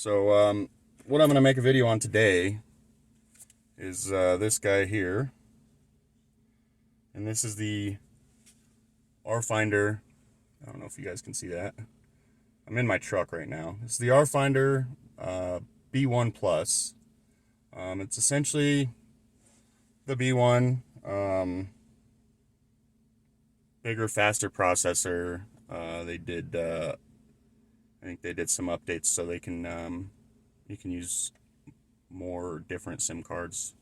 So, what I'm going to make a video on today is this guy here. And this is the RFinder. I don't know if you guys can see that. I'm in my truck right now. It's the RFinder B1 Plus. It's essentially the B1, bigger, faster processor. They did, I think they did some updates so they can, you can use more different SIM cards,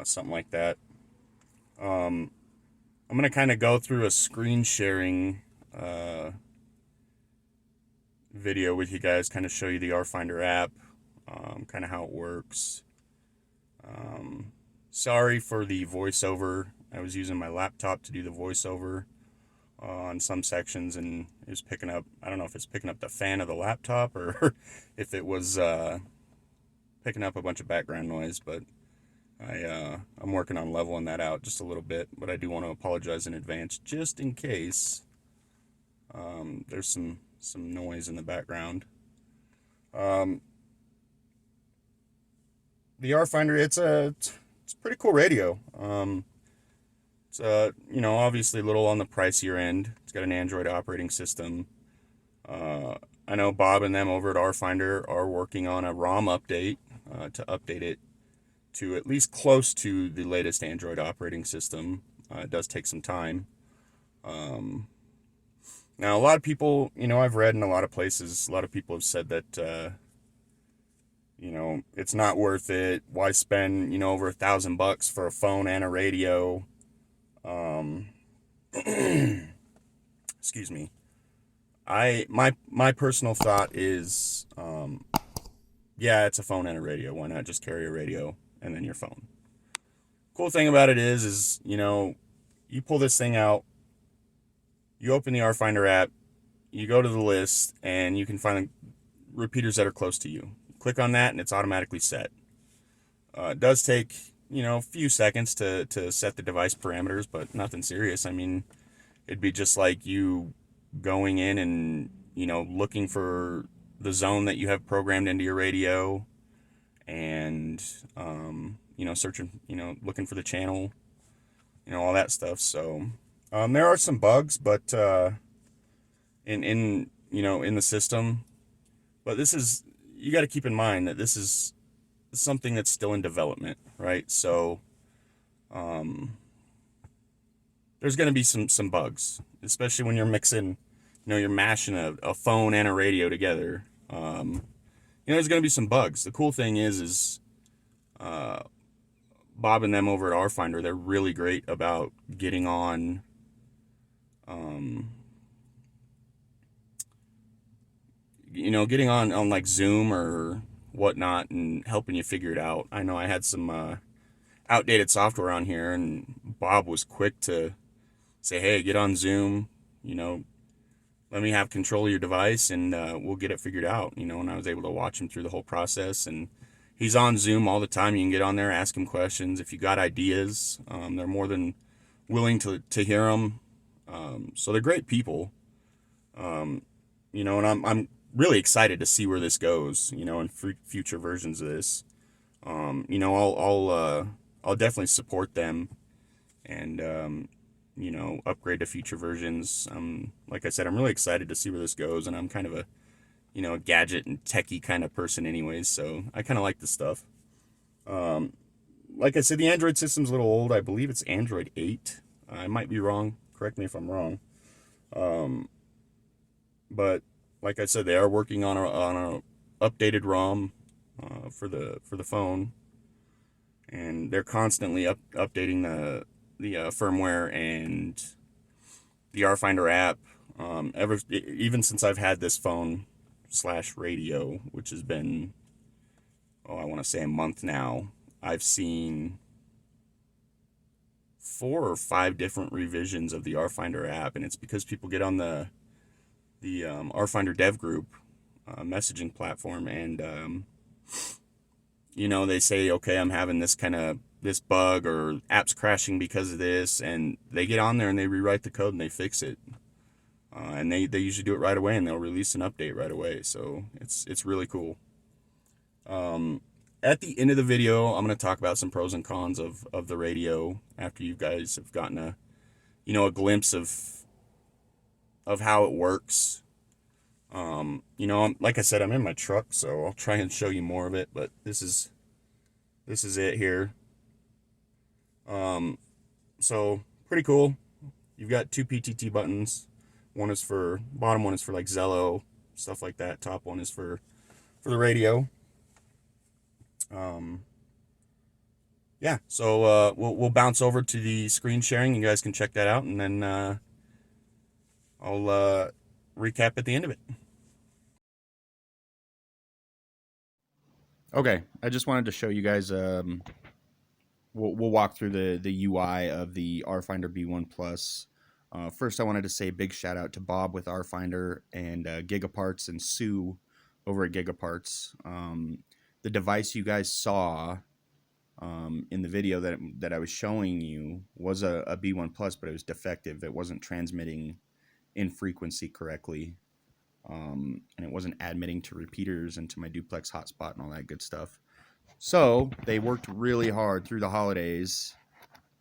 something like that. I'm going to kind of go through a screen sharing video with you guys, kind of show you the RFinder app, kind of how it works. Sorry for the voiceover. I was using my laptop to do the voiceover on some sections, and it was picking up, I don't know if it's picking up the fan of the laptop or if it was picking up a bunch of background noise, but I'm working on leveling that out just a little bit, but I do want to apologize in advance just in case there's some noise in the background. The RFinder, it's a pretty cool radio. It's obviously a little on the pricier end. It's got an Android operating system. I know Bob and them over at RFinder are working on a ROM update to update it to at least close to the latest Android operating system. It does take some time. Now, a lot of people, I've read in a lot of places, a lot of people have said that, it's not worth it. Why spend, over $1,000 for a phone and a radio? Excuse me. My personal thought is, yeah, it's a phone and a radio. Why not just carry a radio and then your phone? Cool thing about it is, you pull this thing out, you open the RFinder app, you go to the list, and you can find repeaters that are close to you. Click on that, and it's automatically set. It does take, a few seconds to set the device parameters, but nothing serious. I mean, it'd be just like you going in and, looking for the zone that you have programmed into your radio and, searching, looking for the channel, all that stuff. So, there are some bugs, but, in the system, but you got to keep in mind that this is something that's still in development, right? So, there's going to be some bugs, especially when you're mixing, you're mashing a phone and a radio together. There's going to be some bugs. The cool thing is Bob and them over at RFinder, they're really great about getting on, getting on like Zoom or whatnot and helping you figure it out. I know I had some outdated software on here, and Bob was quick to say, hey, get on Zoom, let me have control of your device, and we'll get it figured out, and I was able to watch him through the whole process. And he's on Zoom all the time. You can get on there, ask him questions. If you got ideas, they're more than willing to hear them. So they're great people, and I'm really excited to see where this goes, in future versions of this. I'll definitely support them and, upgrade to future versions. Like I said, I'm really excited to see where this goes, and I'm kind of a gadget and techie kind of person anyways, so I kind of like this stuff. Like I said, the Android system's a little old. I believe it's Android 8. I might be wrong. Correct me if I'm wrong. But like I said, they are working on a updated ROM for the phone, and they're constantly updating the firmware and the RFinder app. Even since I've had this phone / radio, which has been, I want to say a month now, I've seen 4 or 5 different revisions of the RFinder app, and it's because people get on the RFinder dev group messaging platform, and they say, okay, I'm having this bug, or app's crashing because of this, and they get on there and they rewrite the code and they fix it. And they usually do it right away, and they'll release an update right away. So it's really cool. At the end of the video, I'm going to talk about some pros and cons of the radio after you guys have gotten a, a glimpse of how it works. Like I said, I'm in my truck, so I'll try and show you more of it, but this is it here. So pretty cool. You've got two PTT buttons. Bottom one is for like Zello, stuff like that. Top one is for the radio. Yeah, so we'll bounce over to the screen sharing. You guys can check that out, and then I'll recap at the end of it. Okay, I just wanted to show you guys. We'll walk through the UI of the RFinder B1 Plus. First, I wanted to say a big shout out to Bob with RFinder and Gigaparts and Sue over at Gigaparts. The device you guys saw in the video that I was showing you was a B1 Plus, but it was defective. It wasn't transmitting in frequency correctly, and it wasn't admitting to repeaters and to my duplex hotspot and all that good stuff. So they worked really hard through the holidays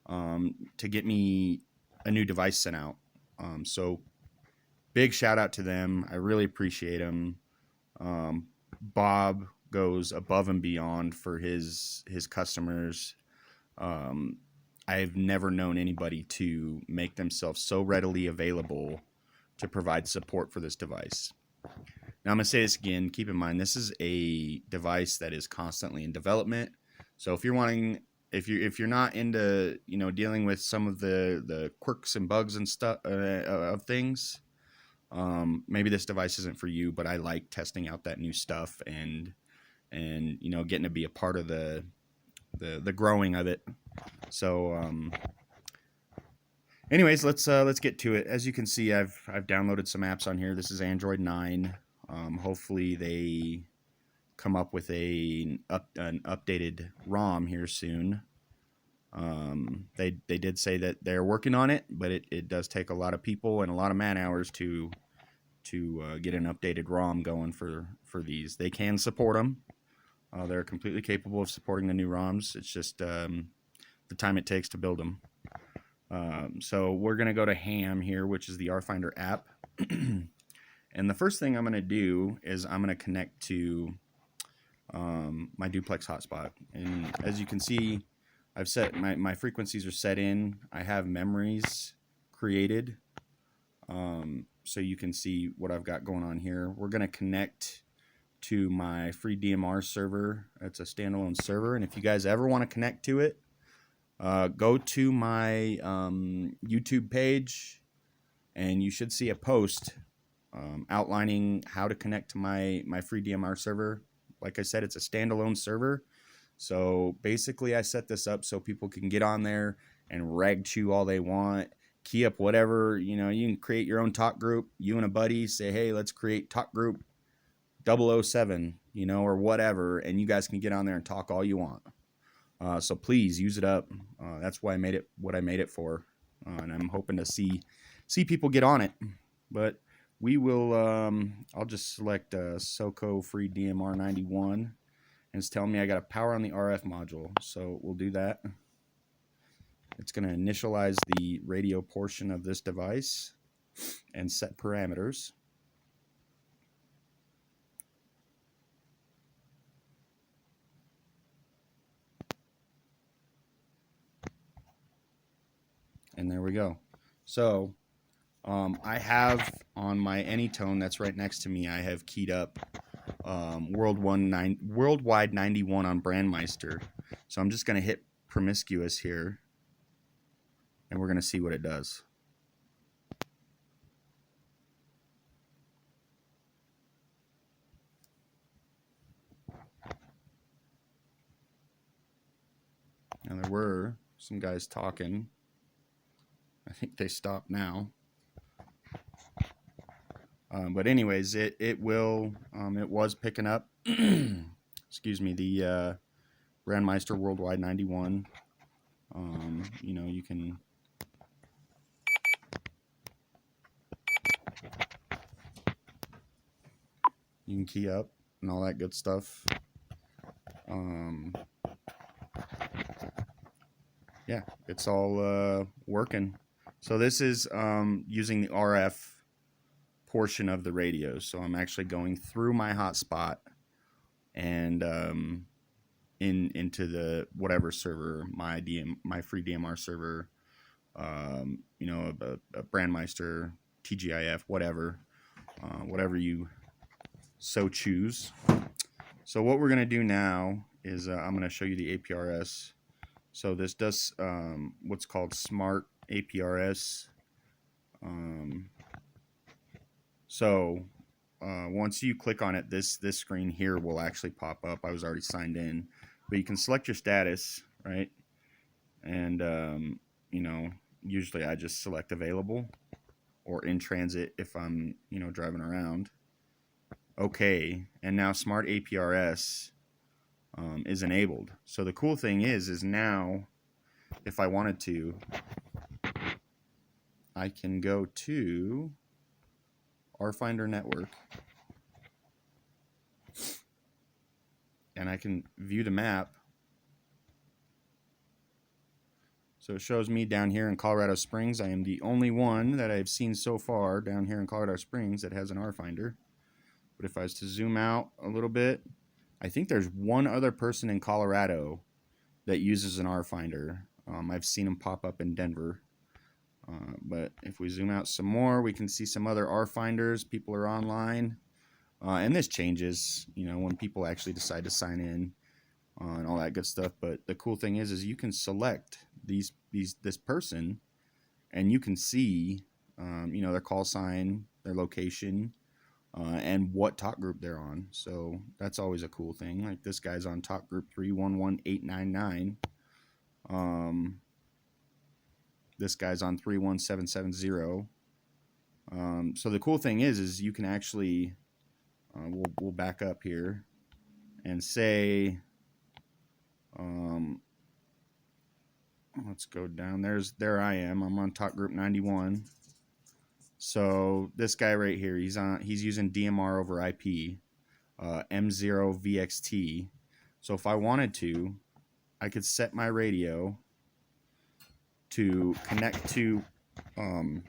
to get me a new device sent out. So big shout out to them. I really appreciate them. Bob goes above and beyond for his customers. I've never known anybody to make themselves so readily available to provide support for this device. Now I'm going to say this again, keep in mind this is a device that is constantly in development. So if you're not into, dealing with some of the quirks and bugs and stuff of things, maybe this device isn't for you, but I like testing out that new stuff and getting to be a part of the growing of it. So anyways, let's get to it. As you can see, I've downloaded some apps on here. This is Android 9. Hopefully they come up with an updated ROM here soon. They did say that they're working on it, but it does take a lot of people and a lot of man hours to get an updated ROM going for these. They can support them. They're completely capable of supporting the new ROMs. It's just the time it takes to build them. So we're going to go to Ham here, which is the RFinder app. And the first thing I'm going to do is I'm going to connect to my duplex hotspot. And as you can see, I've set my frequencies are set in. I have memories created. So you can see what I've got going on here. We're going to connect to my FreeDMR server. It's a standalone server. And if you guys ever want to connect to it, go to my YouTube page and you should see a post outlining how to connect to my FreeDMR server. Like I said, it's a standalone server. So basically I set this up so people can get on there and rag chew all they want, key up whatever, you can create your own talk group. You and a buddy say, hey, let's create talk group 007, or whatever, and you guys can get on there and talk all you want. So please use it up. That's why I made it what I made it for. And I'm hoping to see people get on it. But we will, I'll just select SOCO FreeDMR 91. And it's telling me I got to power on the RF module. So we'll do that. It's going to initialize the radio portion of this device and set parameters. And there we go. So I have on my Anytone that's right next to me, I have keyed up Worldwide 91 on Brandmeister. So I'm just going to hit promiscuous here, and we're going to see what it does. Now there were some guys talking. I think they stopped now. But anyways, it was picking up, excuse me, the Brandmeister Worldwide 91. You can key up and all that good stuff. Yeah, it's all working. So this is using the RF portion of the radio. So I'm actually going through my hotspot and into the whatever server, my FreeDMR server, you know, a Brandmeister, TGIF, whatever you so choose. So what we're going to do now is I'm going to show you the APRS. So this does what's called Smart APRS. Once you click on it, this screen here will actually pop up. I was already signed in, but you can select your status, right? And you know, usually I just select available or in transit if I'm, you know, driving around. Okay, and now Smart APRS is enabled. So the cool thing is now, if I wanted to, I can go to RFinder Network and I can view the map. So it shows me down here in Colorado Springs. I am the only one that I've seen so far down here in Colorado Springs that has an RFinder. But if I was to zoom out a little bit, I think there's one other person in Colorado that uses an RFinder. I've seen them pop up in Denver. But if we zoom out some more, we can see some other RFinders. People are online. And this changes, you know, when people actually decide to sign in and all that good stuff. But the cool thing is you can select this person, and you can see, you know, their call sign, their location, and what talk group they're on. So that's always a cool thing. Like this guy's on talk group 311899. This guy's on 31770. So the cool thing is you can actually, we'll back up here and say, let's go down. There I am. I'm on talk group 91. So this guy right here, he's using DMR over IP, M0VXT. So if I wanted to, I could set my radio to connect to the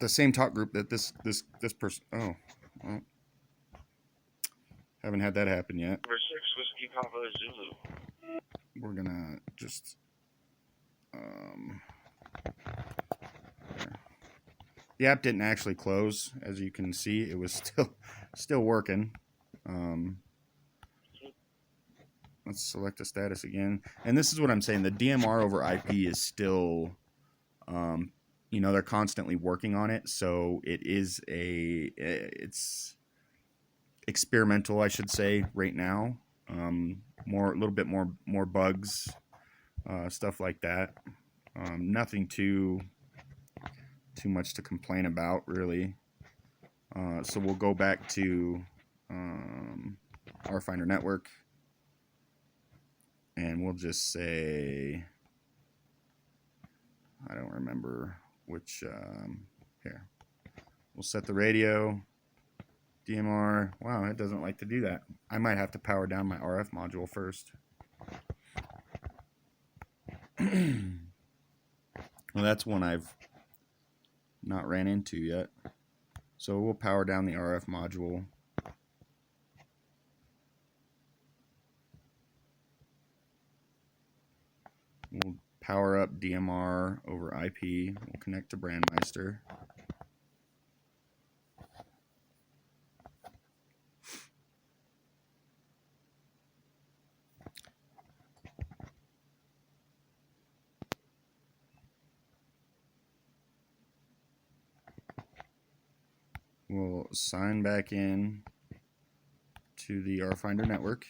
same talk group that this person. Oh, well, haven't had that happen yet. Whiskey Papa Zulu. We're gonna just the app didn't actually close, as you can see. It was still working. Let's select a status again, and this is what I'm saying. The DMR over IP is still, you know, they're constantly working on it, so it's experimental, I should say, right now. A little bit more bugs, stuff like that. Nothing too much to complain about, really. So we'll go back to RFinder Network, and we'll just say, I don't remember which, here. We'll set the radio, DMR. Wow, it doesn't like to do that. I might have to power down my RF module first. Well, that's one I've not ran into yet. So we'll power down the RF module. We'll power up DMR over IP. We'll connect to Brandmeister. We'll sign back in to the RFinder Network.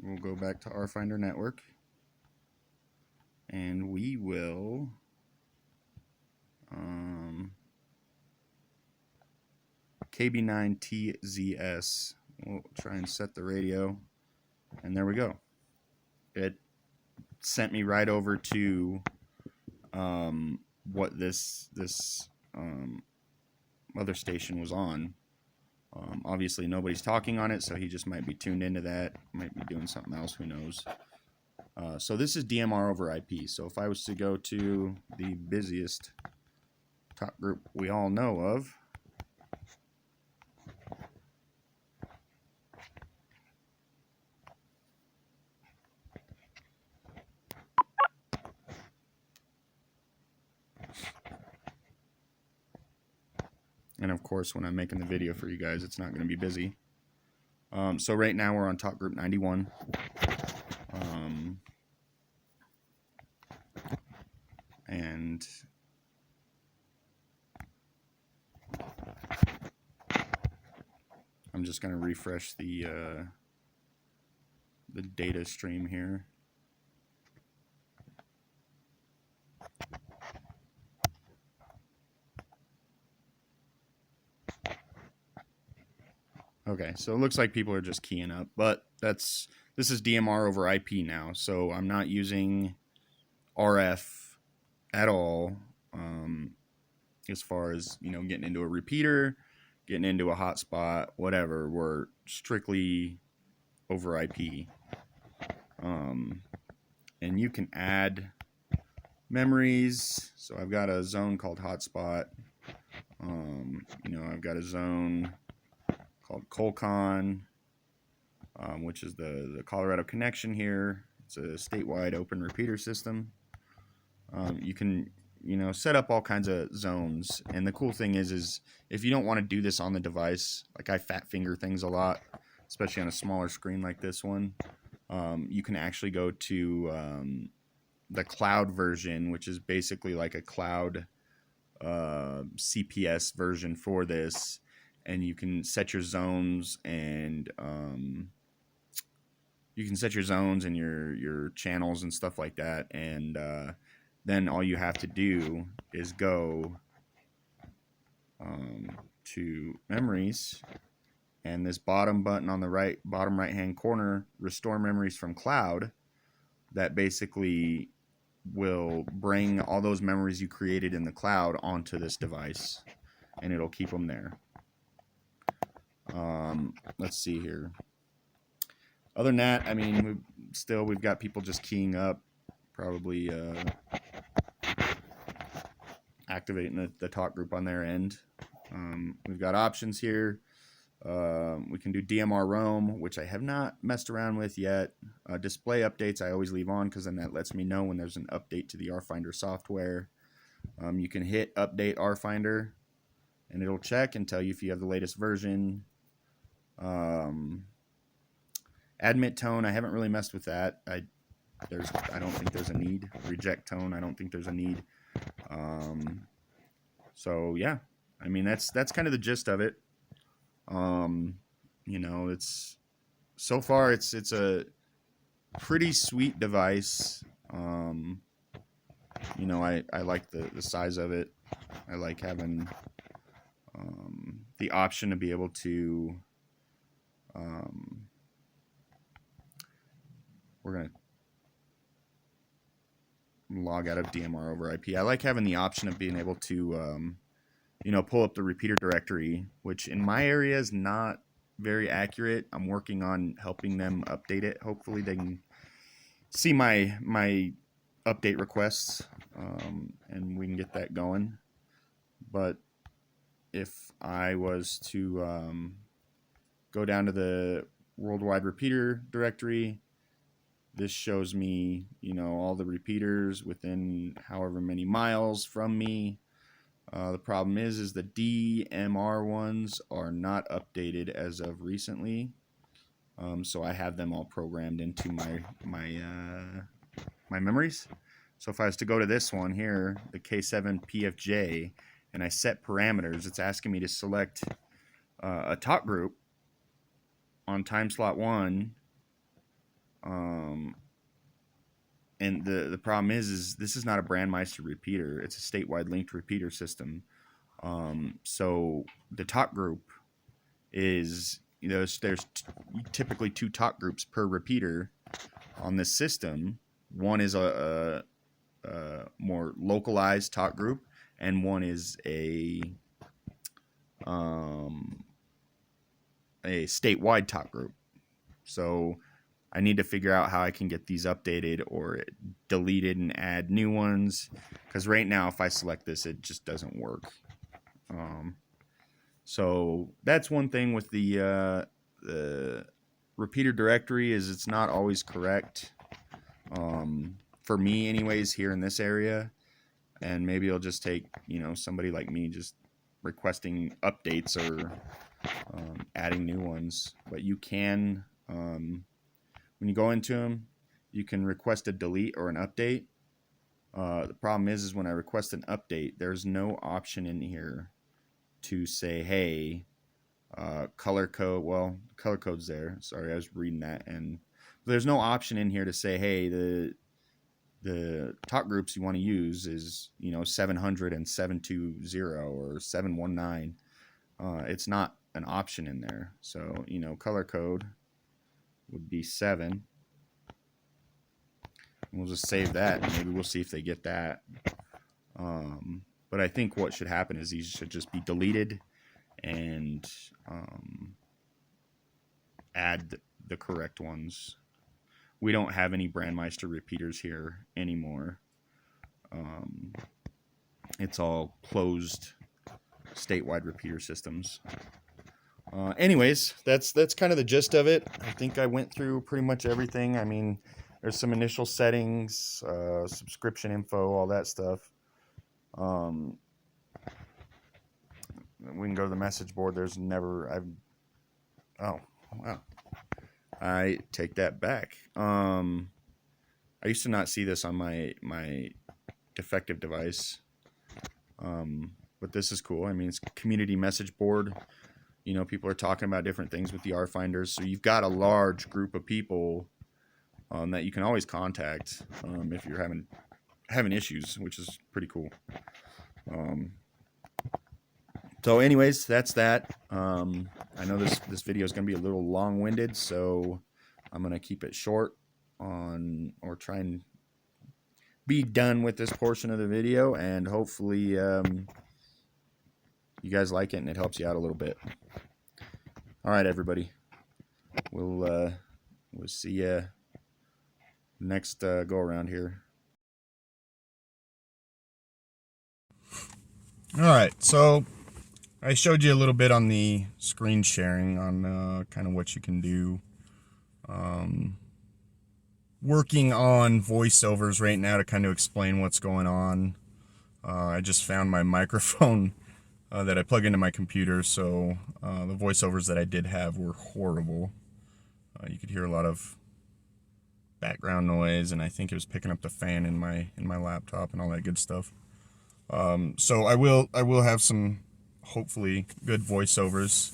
We'll go back to RFinder Network, and we will KB9TZS. We'll try and set the radio, and there we go. It sent me right over to what this other station was on. Obviously, nobody's talking on it, so he just might be tuned into that, might be doing something else, who knows. So this is DMR over IP. So if I was to go to the busiest talk group we all know of, and of course when I'm making the video for you guys, it's not going to be busy. So right now we're on talk group 91. And I'm just going to refresh the data stream here. Okay, so it looks like people are just keying up, but this is DMR over IP now, so I'm not using RF at all as far as, you know, getting into a repeater, getting into a hotspot, whatever. We're strictly over IP. And you can add memories. So I've got a zone called hotspot. You know, I've got a zone called Colcon, which is the Colorado connection here. It's a statewide open repeater system. You can, you know, set up all kinds of zones. And the cool thing is if you don't want to do this on the device, like I fat finger things a lot, especially on a smaller screen like this one, you can actually go to the cloud version, which is basically like a cloud CPS version for this, and you can set your zones and your channels and stuff like that, and then all you have to do is go to memories, and this bottom button on the bottom right hand corner, restore memories from cloud, that basically will bring all those memories you created in the cloud onto this device, and it'll keep them there. Let's see here. Other than that, I mean, we've got people just keying up, probably activating the talk group on their end. We've got options here. We can do DMR roam, which I have not messed around with yet. Display updates I always leave on because then that lets me know when there's an update to the RFinder software. You can hit update RFinder and it'll check and tell you if you have the latest version. Admit tone, I haven't really messed with that. I don't think there's a need. Reject tone, I don't think there's a need. So yeah, I mean that's kind of the gist of it. You know, so far it's a pretty sweet device. You know, I like the size of it. I like having the option to be able to we're gonna log out of DMR over IP. I like having the option of being able to you know, pull up the repeater directory, which in my area is not very accurate. I'm working on helping them update it. Hopefully they can see my update requests, and we can get that going. But if I was to go down to the worldwide repeater directory, this shows me, you know, all the repeaters within however many miles from me. The problem is the DMR ones are not updated as of recently, so I have them all programmed into my memories. So if I was to go to this one here, the K7PFJ, and I set parameters, it's asking me to select a talk group on time slot 1. And the problem is this is not a Brandmeister repeater. It's a statewide linked repeater system. So the talk group is, you know, there's typically 2 talk groups per repeater on this system. One is a more localized talk group, and one is a a statewide top group. So I need to figure out how I can get these updated or deleted and add new ones. Because right now, if I select this, it just doesn't work. So that's one thing with the repeater directory, is it's not always correct. For me anyways, here in this area. And maybe it'll just take, somebody like me just requesting updates or adding new ones. But you can, when you go into them, you can request a delete or an update. The problem is when I request an update, there's no option in here to say, hey, color code. Well, color code's there. Sorry, I was reading that. And there's no option in here to say, hey, the top groups you want to use is 700 and 720 or 719. It's not an option in there. So color code would be 7. We'll just save that, and maybe we'll see if they get that. But I think what should happen is these should just be deleted and add the correct ones. We don't have any Brandmeister repeaters here anymore. It's all closed statewide repeater systems. Anyways, that's kind of the gist of it. I think I went through pretty much everything. I mean, there's some initial settings, subscription info, all that stuff. We can go to the message board. Oh, wow. I take that back. I used to not see this on my defective device. But this is cool. I mean, it's a community message board. People are talking about different things with the RFinders. So you've got a large group of people that you can always contact if you're having issues, which is pretty cool. So anyways, that's that. I know this video is going to be a little long-winded, so I'm going to keep it short or try and be done with this portion of the video, and hopefully you guys like it and it helps you out a little bit. All right, everybody. We'll see you next go around here. All right, so I showed you a little bit on the screen sharing on kind of what you can do. Working on voiceovers right now to kind of explain what's going on. I just found my microphone that I plug into my computer, so the voiceovers that I did have were horrible. You could hear a lot of background noise, and I think it was picking up the fan in my laptop and all that good stuff. So I will have some hopefully good voiceovers,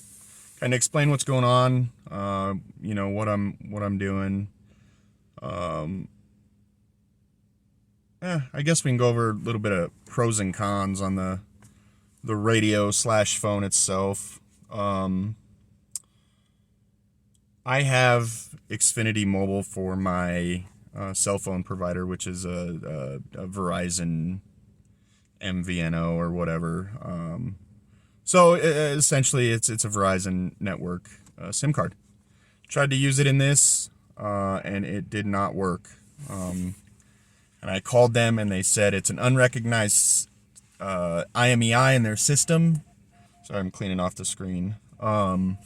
kind of explain what's going on, what I'm doing. I guess we can go over a little bit of pros and cons on the radio / phone itself. I have Xfinity Mobile for my cell phone provider, which is a Verizon MVNO or whatever. So essentially, it's a Verizon network SIM card. Tried to use it in this, and it did not work. And I called them, and they said it's an unrecognized IMEI in their system. Sorry, I'm cleaning off the screen. And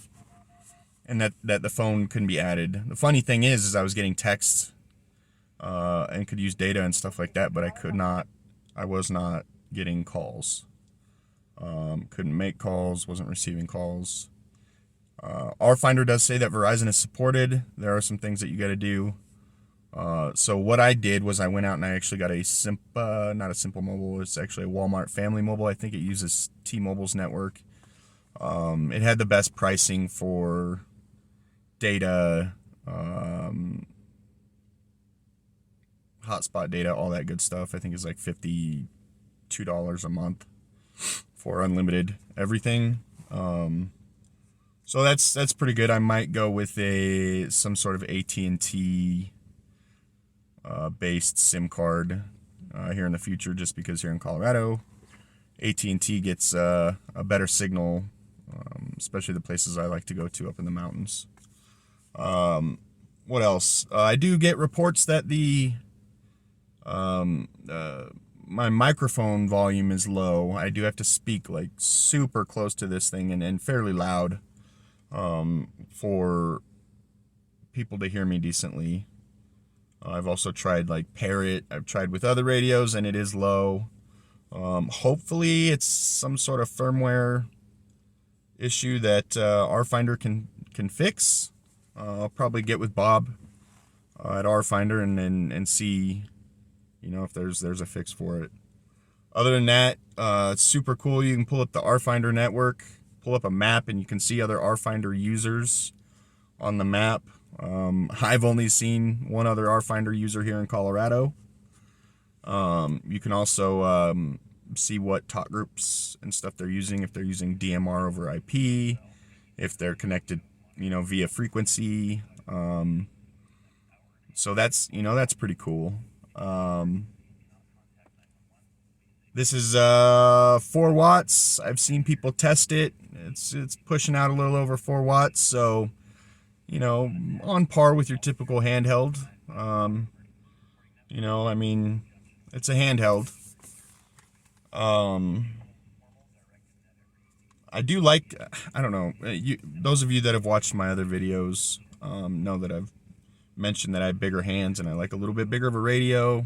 that the phone couldn't be added. The funny thing is I was getting texts and could use data and stuff like that, but I was not getting calls. Couldn't make calls, wasn't receiving calls. RFinder does say that Verizon is supported. There are some things that you got to do. So what I did was I went out and I actually got not a Simple Mobile, it's actually a Walmart Family Mobile. I think it uses T-Mobile's network. It had the best pricing for data, hotspot data, all that good stuff. I think it's like $52 a month for unlimited everything. So that's pretty good. I might go with some sort of AT&T based SIM card here in the future, just because here in Colorado, AT&T gets a better signal especially the places I like to go to up in the mountains. What else? I do get reports that my microphone volume is low. I do have to speak like super close to this thing and fairly loud for people to hear me decently. I've also tried like Parrot. I've tried with other radios and it is low. Hopefully it's some sort of firmware issue that RFinder can fix. I'll probably get with Bob at RFinder and see, you know, if there's a fix for it. Other than that, it's super cool. You can pull up the RFinder network, pull up a map, and you can see other RFinder users on the map. I've only seen one other RFinder user here in Colorado. You can also see what talk groups and stuff they're using, if they're using DMR over IP, if they're connected, you know, via frequency. So that's, you know, that's pretty cool. This is 4 watts. I've seen people test it. It's pushing out a little over 4 watts, so, you know, on par with your typical handheld. You know, I mean, it's a handheld. I do like, I don't know, those of you that have watched my other videos know that I've mentioned that I have bigger hands and I like a little bit bigger of a radio.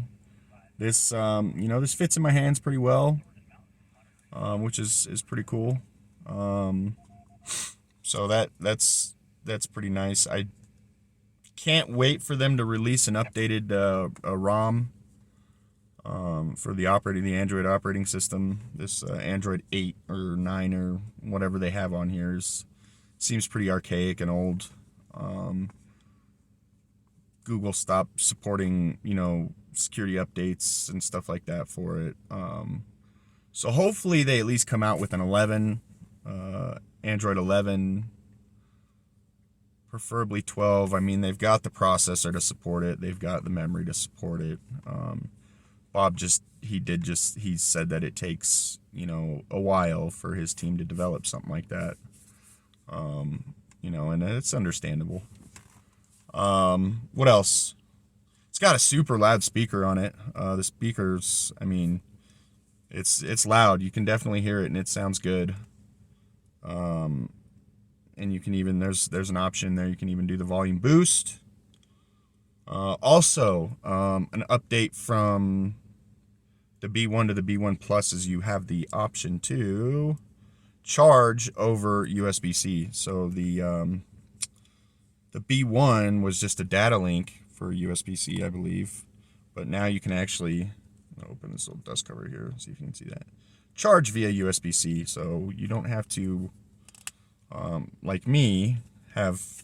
This, you know, this fits in my hands pretty well, which is pretty cool. So that's pretty nice. I can't wait for them to release an updated ROM for the Android operating system. This Android 8 or 9 or whatever they have on here seems pretty archaic and old. Google stopped supporting, you know, security updates and stuff like that for it. So hopefully they at least come out with an 11, Android 11, preferably 12. I mean, they've got the processor to support it. They've got the memory to support it. Bob he said that it takes, you know, a while for his team to develop something like that. You know, and it's understandable. What else? It's got a super loud speaker on it. The speakers, I mean, it's loud. You can definitely hear it, and it sounds good. And you can even, there's an option there. You can even do the volume boost. Also, an update from the B1 to the B1 Plus is you have the option to charge over Usbc. So the B1 was just a data link for USB-C, I believe, but now you can actually open this little dust cover here, see if you can see that, charge via USB-C. So you don't have to, like me, have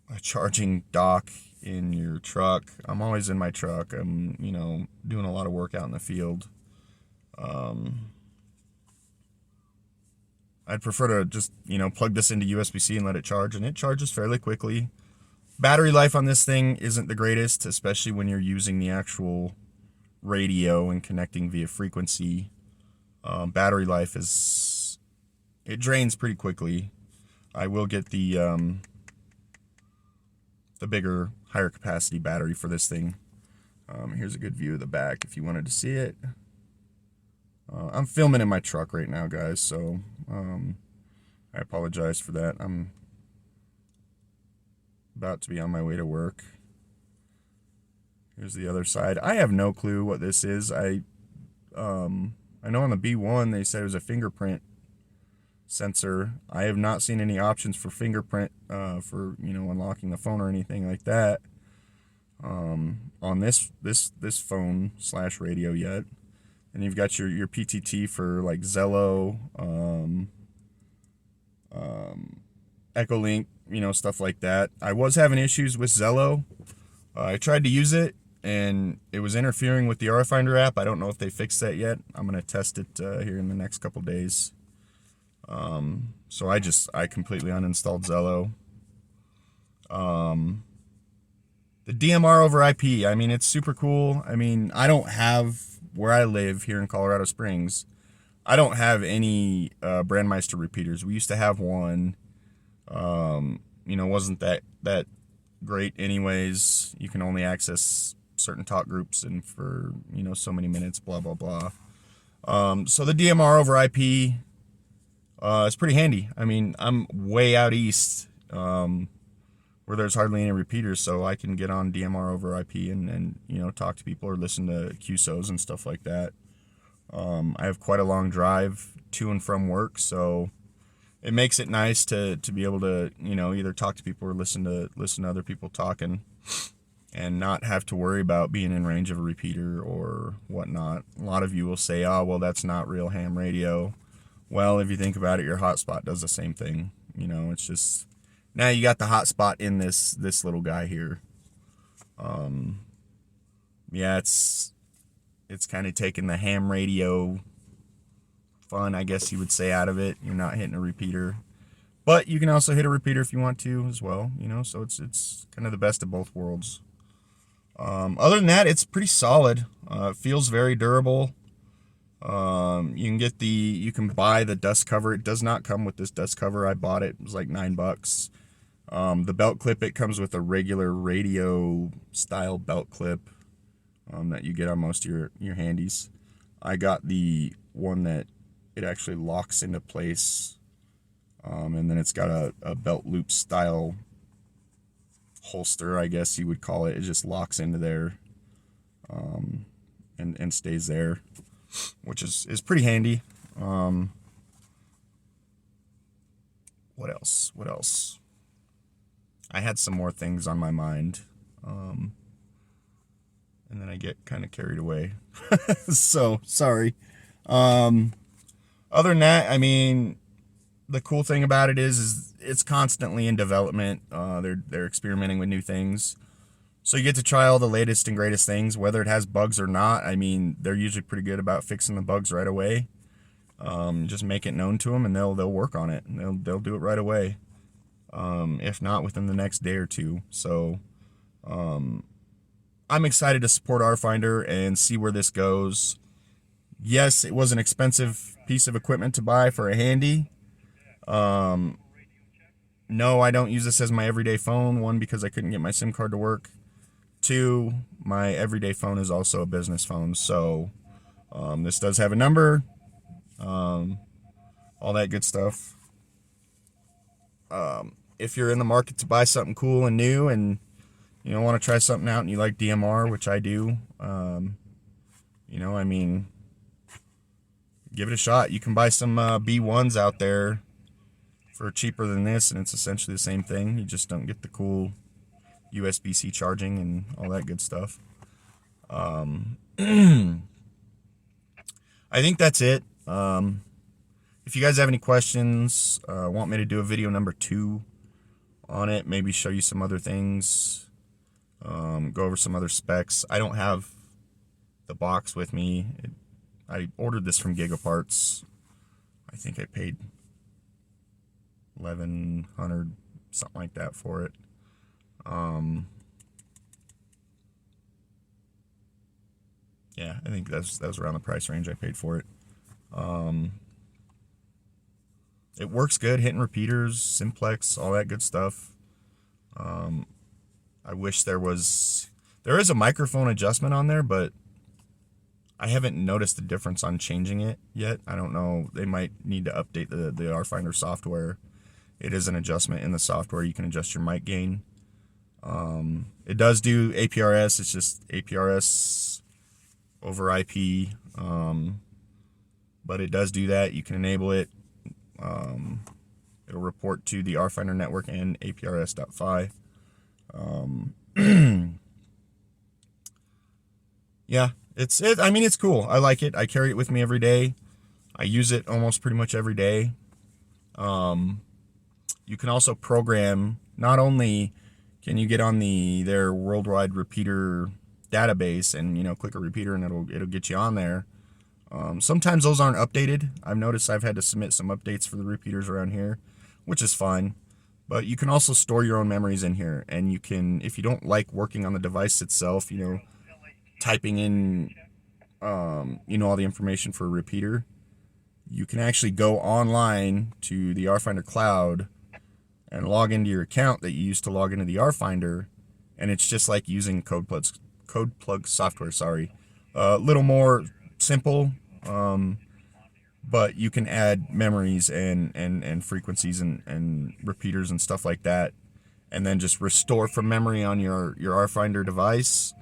a charging dock in your truck. I'm always in my truck. I'm, you know, doing a lot of work out in the field. I'd prefer to just, you know, plug this into USB-C and let it charge, and it charges fairly quickly. Battery life on this thing isn't the greatest, especially when you're using the actual radio and connecting via frequency. Battery life it drains pretty quickly. I will get the bigger, higher capacity battery for this thing. Here's a good view of the back if you wanted to see it. I'm filming in my truck right now, guys, so I apologize for that. I'm about to be on my way to work. Here's the other side. I have no clue what this is. I know on the B1 they said it was a fingerprint sensor. I have not seen any options for fingerprint for, you know, unlocking the phone or anything like that on this phone / radio yet. And you've got your PTT for like Zello, Echolink, you know, stuff like that. I was having issues with Zello. I tried to use it and it was interfering with the RFinder app. I don't know if they fixed that yet. I'm going to test it here in the next couple days. So I completely uninstalled Zello. The DMR over IP, I mean, it's super cool. I mean, I don't have, where I live here in Colorado Springs, I don't have any Brandmeister repeaters. We used to have one. Wasn't that great anyways. You can only access certain talk groups and for, so many minutes, blah, blah, blah. So the DMR over IP is pretty handy. I mean, I'm way out east where there's hardly any repeaters, so I can get on DMR over IP and talk to people or listen to QSOs and stuff like that. I have quite a long drive to and from work, so it makes it nice to be able to, either talk to people or listen to other people talking and not have to worry about being in range of a repeater or whatnot. A lot of you will say, oh, well, that's not real ham radio. Well, if you think about it, your hotspot does the same thing. It's just, now you got the hotspot in this little guy here. Yeah, it's kind of taking the ham radio fun, I guess you would say, out of it. You're not hitting a repeater, but you can also hit a repeater if you want to as well, so it's kind of the best of both worlds. Other than that, it's pretty solid. It feels very durable. You can buy the dust cover. It does not come with this dust cover. I bought it. It was like $9. The belt clip, it comes with a regular radio style belt clip that you get on most of your handies. I got the one that it actually locks into place, and then it's got a belt loop style holster, I guess you would call it. It just locks into there and stays there, which is pretty handy. What else? I had some more things on my mind, and then I get kind of carried away. So, sorry. Other than that, I mean, the cool thing about it is it's constantly in development. They're experimenting with new things. So you get to try all the latest and greatest things, whether it has bugs or not. I mean, they're usually pretty good about fixing the bugs right away. Just make it known to them, and they'll work on it. And they'll do it right away. If not, within the next day or two. So I'm excited to support RFinder and see where this goes. Yes, it was an expensive piece of equipment to buy for a handy. No, I don't use this as my everyday phone. One, because I couldn't get my SIM card to work. Two, my everyday phone is also a business phone. So this does have a number, all that good stuff. If you're in the market to buy something cool and new and want to try something out and you like DMR, which I do, I mean, give it a shot. You can buy some B1s out there for cheaper than this, and it's essentially the same thing. You just don't get the cool Usbc charging and all that good stuff. I think that's it. If you guys have any questions, want me to do a video number 2 on it, maybe show you some other things, go over some other specs. I don't have the box with me. I ordered this from Gigaparts. I think I paid $1,100, something like that, for it. Yeah, I think that was around the price range I paid for it. It works good, hitting repeaters, simplex, all that good stuff. I wish there is a microphone adjustment on there, but I haven't noticed the difference on changing it yet. I don't know. They might need to update the RFinder software. It is an adjustment in the software. You can adjust your mic gain. It does do APRS. It's just APRS over IP. But it does do that. You can enable it. It'll report to the RFinder network and APRS.phi. Yeah, I mean, it's cool. I like it. I carry it with me every day. I use it almost pretty much every day. You can also program, not only can you get on their worldwide repeater database and, click a repeater and it'll get you on there. Sometimes those aren't updated. I've noticed I've had to submit some updates for the repeaters around here, which is fine. But you can also store your own memories in here, and you can, if you don't like working on the device itself, typing in, all the information for a repeater, you can actually go online to the RFinder cloud and log into your account that you used to log into the RFinder, and it's just like using code plug software. Sorry, a little more simple, but you can add memories and frequencies and repeaters and stuff like that, and then just restore from memory on your RFinder device,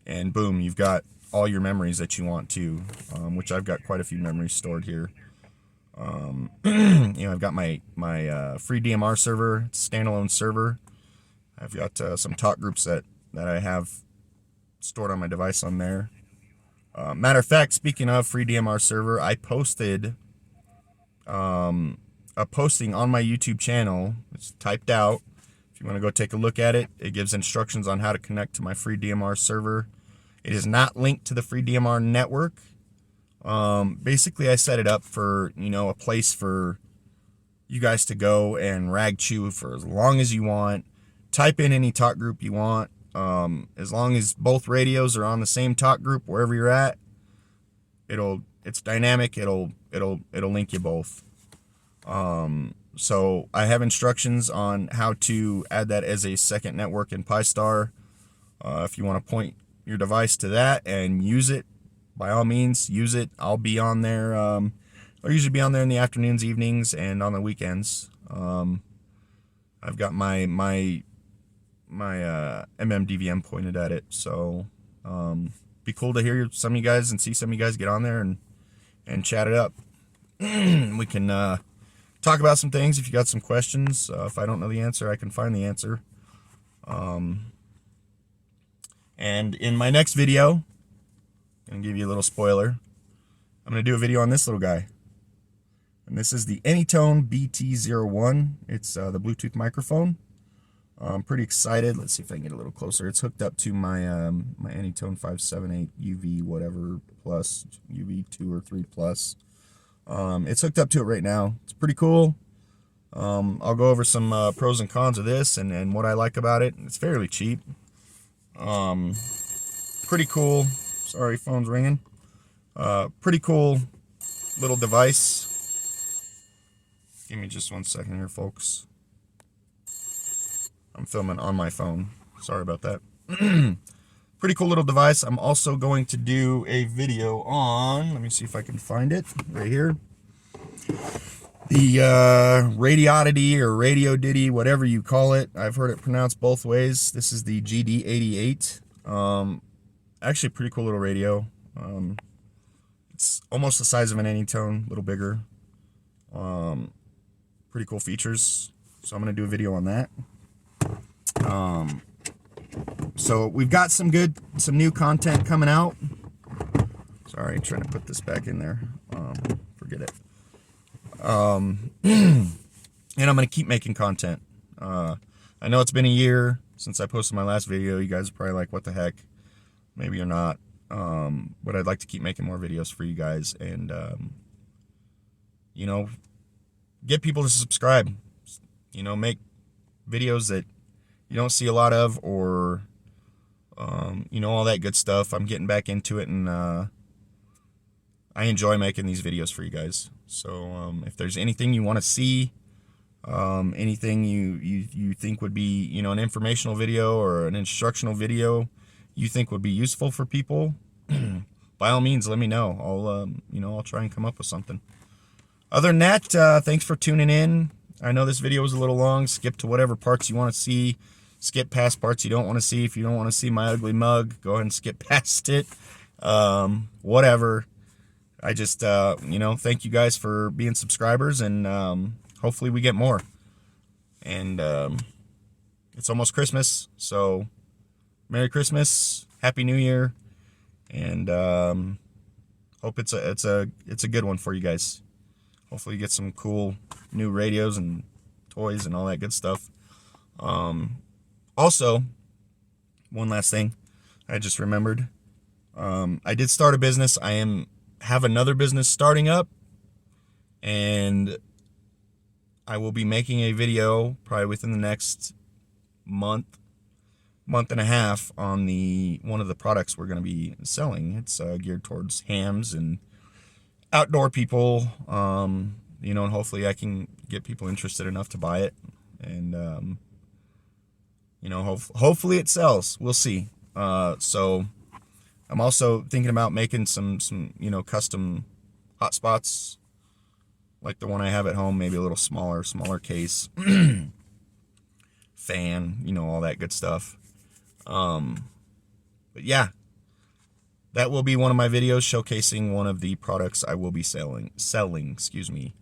and boom, you've got all your memories that you want to, which I've got quite a few memories stored here. I've got my FreeDMR server, it's a standalone server. I've got some talk groups that I have stored on my device on there. Matter of fact, speaking of FreeDMR server, I posted a posting on my YouTube channel. It's typed out. If you want to go take a look at it, it gives instructions on how to connect to my FreeDMR server. It is not linked to the FreeDMR network. Basically, I set it up for, a place for you guys to go and rag chew for as long as you want. Type in any talk group you want. As long as both radios are on the same talk group, wherever you're at, it's dynamic. It'll link you both. So I have instructions on how to add that as a second network in Pi-Star. If you want to point your device to that and use it, by all means, use it. I'll be on there. I'll usually be on there in the afternoons, evenings, and on the weekends. I've got my MMDVM pointed at it, so be cool to hear some of you guys and see some of you guys get on there and chat it up. We can talk about some things if you got some questions. If I don't know the answer, I can find the answer. And in my next video, I'm going to give you a little spoiler. I'm going to do a video on this little guy. And this is the Anytone BT01. It's the Bluetooth microphone. I'm pretty excited. Let's see if I can get a little closer. It's hooked up to my my Anytone 578 UV whatever plus, UV 2 or 3 plus. It's hooked up to it right now. It's pretty cool. I'll go over some pros and cons of this and what I like about it. It's fairly cheap. Pretty cool. Sorry, phone's ringing. Pretty cool little device. Give me just 1 second here, folks. I'm filming on my phone. Sorry about that. Pretty cool little device. I'm also going to do a video on, let me see if I can find it, right here. The Radiodity or Radio Ditty, whatever you call it. I've heard it pronounced both ways. This is the GD88. Actually, pretty cool little radio. It's almost the size of an Anytone, a little bigger. Pretty cool features. So I'm going to do a video on that. So we've got some new content coming out. Sorry, trying to put this back in there. Forget it. And I'm going to keep making content. I know it's been a year since I posted my last video. You guys are probably like, what the heck? Maybe you're not. But I'd like to keep making more videos for you guys and, get people to subscribe. Make videos that you don't see a lot of, or all that good stuff. I'm getting back into it, and I enjoy making these videos for you guys. So if there's anything you want to see, anything you think would be an informational video or an instructional video you think would be useful for people, by all means, let me know. I'll try and come up with something. Other than that, thanks for tuning in. I know this video was a little long. Skip to whatever parts you want to see. Skip past parts you don't want to see. If you don't want to see my ugly mug, go ahead and skip past it. Whatever. I just, thank you guys for being subscribers, and hopefully we get more. And it's almost Christmas, so Merry Christmas, Happy New Year, and hope it's a good one for you guys. Hopefully you get some cool new radios and toys and all that good stuff. Also, one last thing I just remembered. I did start a business. I have another business starting up, and I will be making a video probably within the next month and a half on one of the products we're going to be selling. It's geared towards hams and outdoor people, you know, and hopefully I can get people interested enough to buy it, and you know, hopefully it sells. We'll see. So I'm also thinking about making some you know, custom hotspots like the one I have at home, maybe a little smaller case, fan, you know, all that good stuff. But yeah, that will be one of my videos showcasing one of the products I will be selling, excuse me.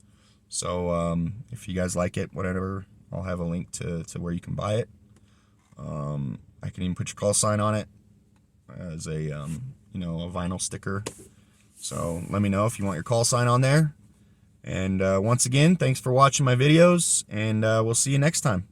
So if you guys like it, whatever, I'll have a link to where you can buy it. I can even put your call sign on it as a you know, a vinyl sticker. So let me know if you want your call sign on there. And once again, thanks for watching my videos, and we'll see you next time.